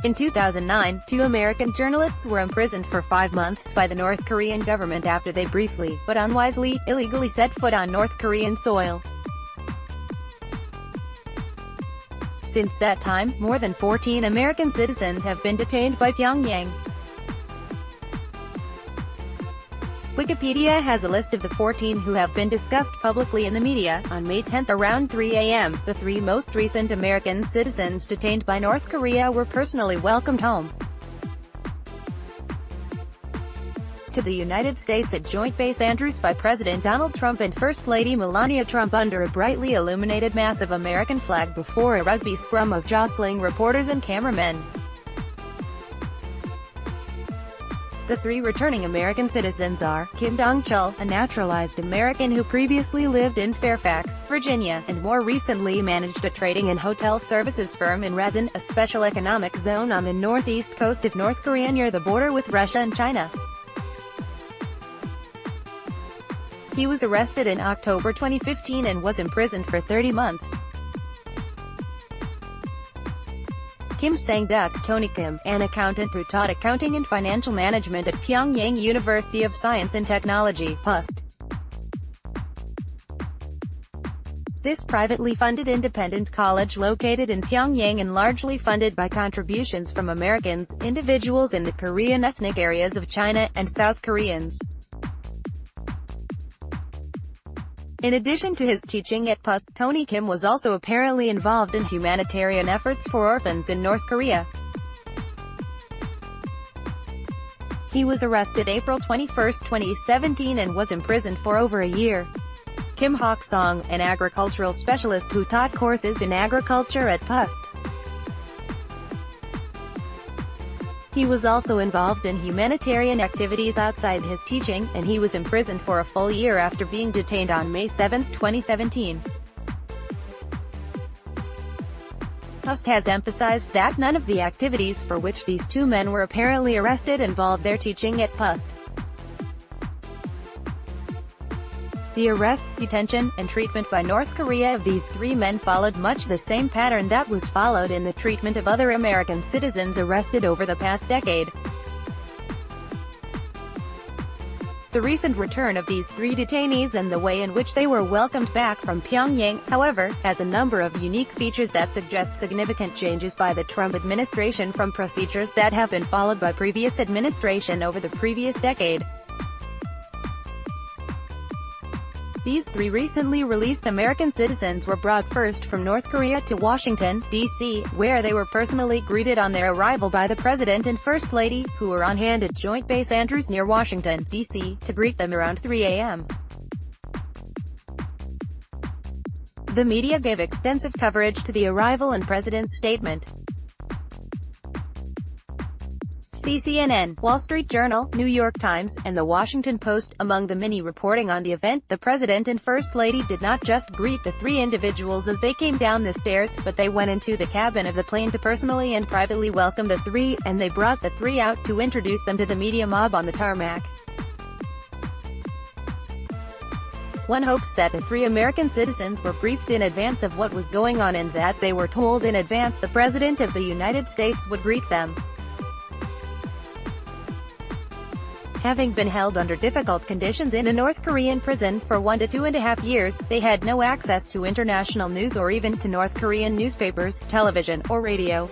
In 2009, two American journalists were imprisoned for 5 months by the North Korean government after they briefly, but unwisely, illegally set foot on North Korean soil. Since that time, more than 14 American citizens have been detained by Pyongyang. Wikipedia has a list of the 14 who have been discussed publicly in the media. On May 10 around 3 a.m., the 3 most recent American citizens detained by North Korea were personally welcomed home to the United States at Joint Base Andrews by President Donald Trump and First Lady Melania Trump under a brightly illuminated massive American flag before a rugby scrum of jostling reporters and cameramen. The 3 returning American citizens are Kim Dong-chul, a naturalized American who previously lived in Fairfax, Virginia, and more recently managed a trading and hotel services firm in Rezon, a special economic zone on the northeast coast of North Korea near the border with Russia and China. He was arrested in October 2015 and was imprisoned for 30 months. Kim Sang-duk, Tony Kim, an accountant who taught accounting and financial management at Pyongyang University of Science and Technology, PUST. This privately funded independent college located in Pyongyang and largely funded by contributions from Americans, individuals in the Korean ethnic areas of China, and South Koreans. In addition to his teaching at PUST, Tony Kim was also apparently involved in humanitarian efforts for orphans in North Korea. He was arrested April 21, 2017 and was imprisoned for over a year. Kim Hok-song, an agricultural specialist who taught courses in agriculture at PUST. He was also involved in humanitarian activities outside his teaching, and he was imprisoned for a full year after being detained on May 7, 2017. PUST has emphasized that none of the activities for which these 2 men were apparently arrested involved their teaching at PUST. The arrest, detention, and treatment by North Korea of these 3 men followed much the same pattern that was followed in the treatment of other American citizens arrested over the past decade. The recent return of these 3 detainees and the way in which they were welcomed back from Pyongyang, however, has a number of unique features that suggest significant changes by the Trump administration from procedures that have been followed by previous administration over the previous decade. These 3 recently released American citizens were brought first from North Korea to Washington, D.C., where they were personally greeted on their arrival by the President and First Lady, who were on hand at Joint Base Andrews near Washington, D.C., to greet them around 3 a.m. The media gave extensive coverage to the arrival and President's statement. CNN, Wall Street Journal, New York Times, and The Washington Post. Among the many reporting on the event, the President and First Lady did not just greet the 3 individuals as they came down the stairs, but they went into the cabin of the plane to personally and privately welcome the 3, and they brought the 3 out to introduce them to the media mob on the tarmac. One hopes that the 3 American citizens were briefed in advance of what was going on and that they were told in advance the President of the United States would greet them. Having been held under difficult conditions in a North Korean prison for 1 to 2.5 years, they had no access to international news or even to North Korean newspapers, television, or radio.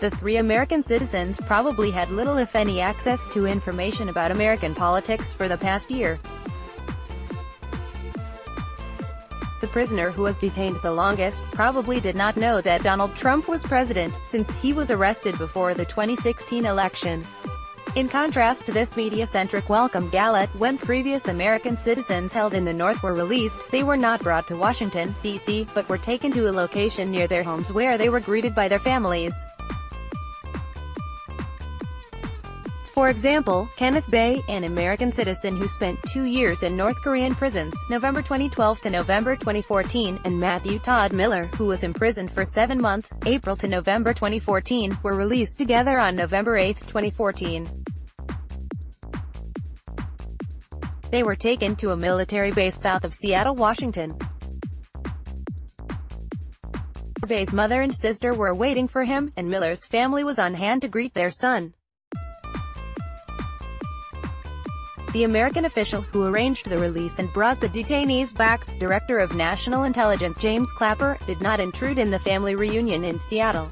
The 3 American citizens probably had little if any access to information about American politics for the past year. The prisoner who was detained the longest probably did not know that Donald Trump was president, since he was arrested before the 2016 election. In contrast to this media-centric welcome gala, when previous American citizens held in the North were released, they were not brought to Washington, D.C., but were taken to a location near their homes where they were greeted by their families. For example, Kenneth Bae, an American citizen who spent 2 years in North Korean prisons, November 2012 to November 2014, and Matthew Todd Miller, who was imprisoned for 7 months, April to November 2014, were released together on November 8, 2014. They were taken to a military base south of Seattle, Washington. Bay's mother and sister were waiting for him, and Miller's family was on hand to greet their son. The American official who arranged the release and brought the detainees back, Director of National Intelligence James Clapper, did not intrude in the family reunion in Seattle.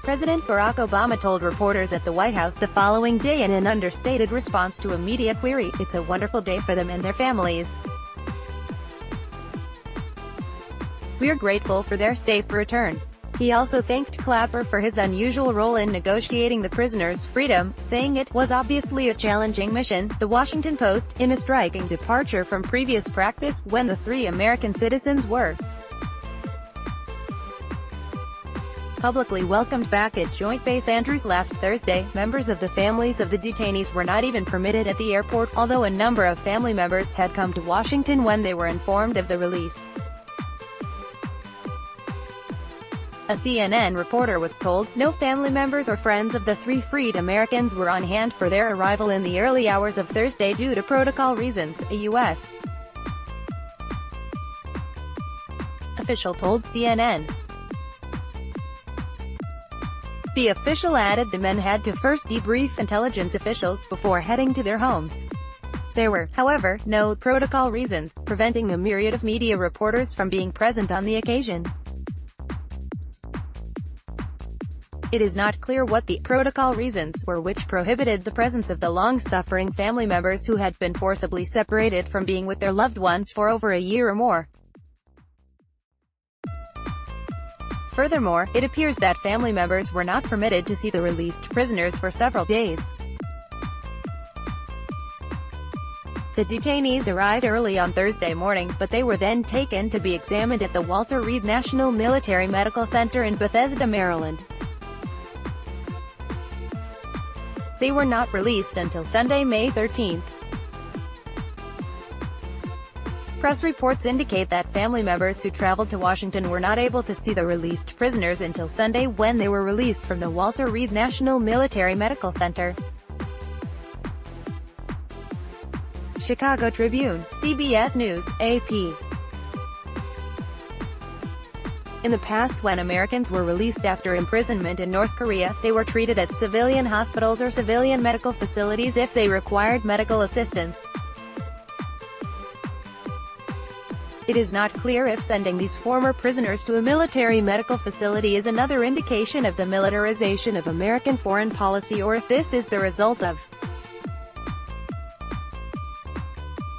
President Barack Obama told reporters at the White House the following day in an understated response to a media query, "It's a wonderful day for them and their families. We're grateful for their safe return." He also thanked Clapper for his unusual role in negotiating the prisoners' freedom, saying it was obviously a challenging mission. The Washington Post, in a striking departure from previous practice, when the three American citizens were publicly welcomed back at Joint Base Andrews last Thursday, members of the families of the detainees were not even permitted at the airport, although a number of family members had come to Washington when they were informed of the release. A CNN reporter was told, no family members or friends of the three freed Americans were on hand for their arrival in the early hours of Thursday due to protocol reasons, a U.S. official told CNN. The official added the men had to first debrief intelligence officials before heading to their homes. There were, however, no protocol reasons preventing a myriad of media reporters from being present on the occasion. It is not clear what the protocol reasons were which prohibited the presence of the long-suffering family members who had been forcibly separated from being with their loved ones for over a year or more. Furthermore, it appears that family members were not permitted to see the released prisoners for several days. The detainees arrived early on Thursday morning, but they were then taken to be examined at the Walter Reed National Military Medical Center in Bethesda, Maryland. They were not released until Sunday, May 13. Press reports indicate that family members who traveled to Washington were not able to see the released prisoners until Sunday when they were released from the Walter Reed National Military Medical Center. Chicago Tribune, CBS News, AP. In the past, when Americans were released after imprisonment in North Korea, they were treated at civilian hospitals or civilian medical facilities if they required medical assistance. It is not clear if sending these former prisoners to a military medical facility is another indication of the militarization of American foreign policy or if this is the result of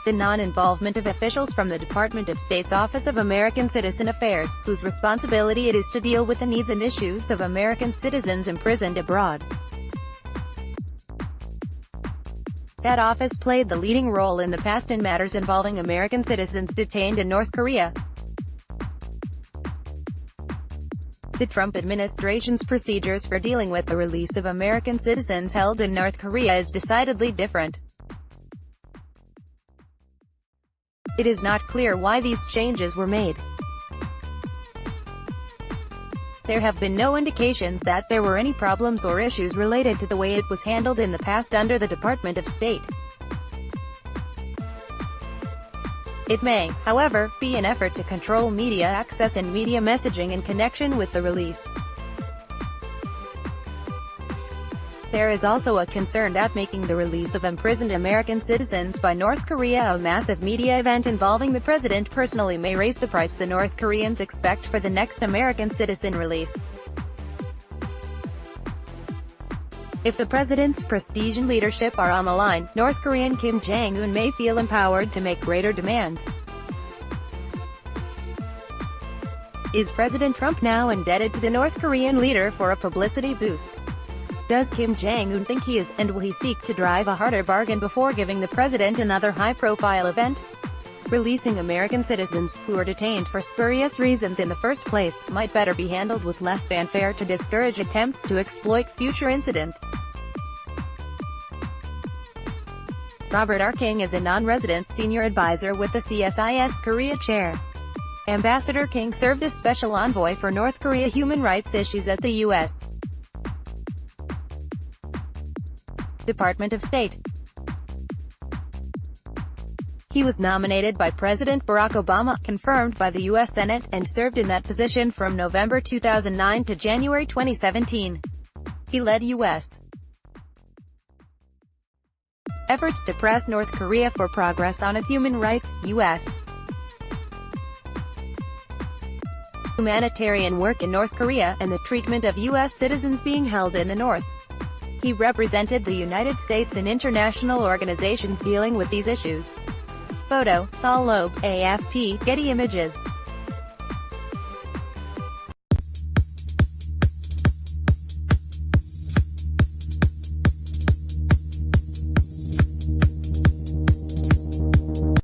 the non-involvement of officials from the Department of State's Office of American Citizen Affairs, whose responsibility it is to deal with the needs and issues of American citizens imprisoned abroad. That office played the leading role in the past in matters involving American citizens detained in North Korea. The Trump administration's procedures for dealing with the release of American citizens held in North Korea is decidedly different. It is not clear why these changes were made. There have been no indications that there were any problems or issues related to the way it was handled in the past under the Department of State. It may, however, be an effort to control media access and media messaging in connection with the release. There is also a concern that making the release of imprisoned American citizens by North Korea a massive media event involving the president personally may raise the price the North Koreans expect for the next American citizen release. If the president's prestige and leadership are on the line, North Korean Kim Jong-un may feel empowered to make greater demands. Is President Trump now indebted to the North Korean leader for a publicity boost? Does Kim Jong-un think he is, and will he seek to drive a harder bargain before giving the president another high-profile event? Releasing American citizens, who are detained for spurious reasons in the first place, might better be handled with less fanfare to discourage attempts to exploit future incidents. Robert R. King is a non-resident senior advisor with the CSIS Korea chair. Ambassador King served as special envoy for North Korea human rights issues at the U.S. Department of State. He was nominated by President Barack Obama, confirmed by the U.S. Senate, and served in that position from November 2009 to January 2017. He led U.S. efforts to press North Korea for progress on its human rights, U.S. humanitarian work in North Korea, and the treatment of U.S. citizens being held in the North. He represented the United States in international organizations dealing with these issues. Photo, Saul Loeb, AFP, Getty Images.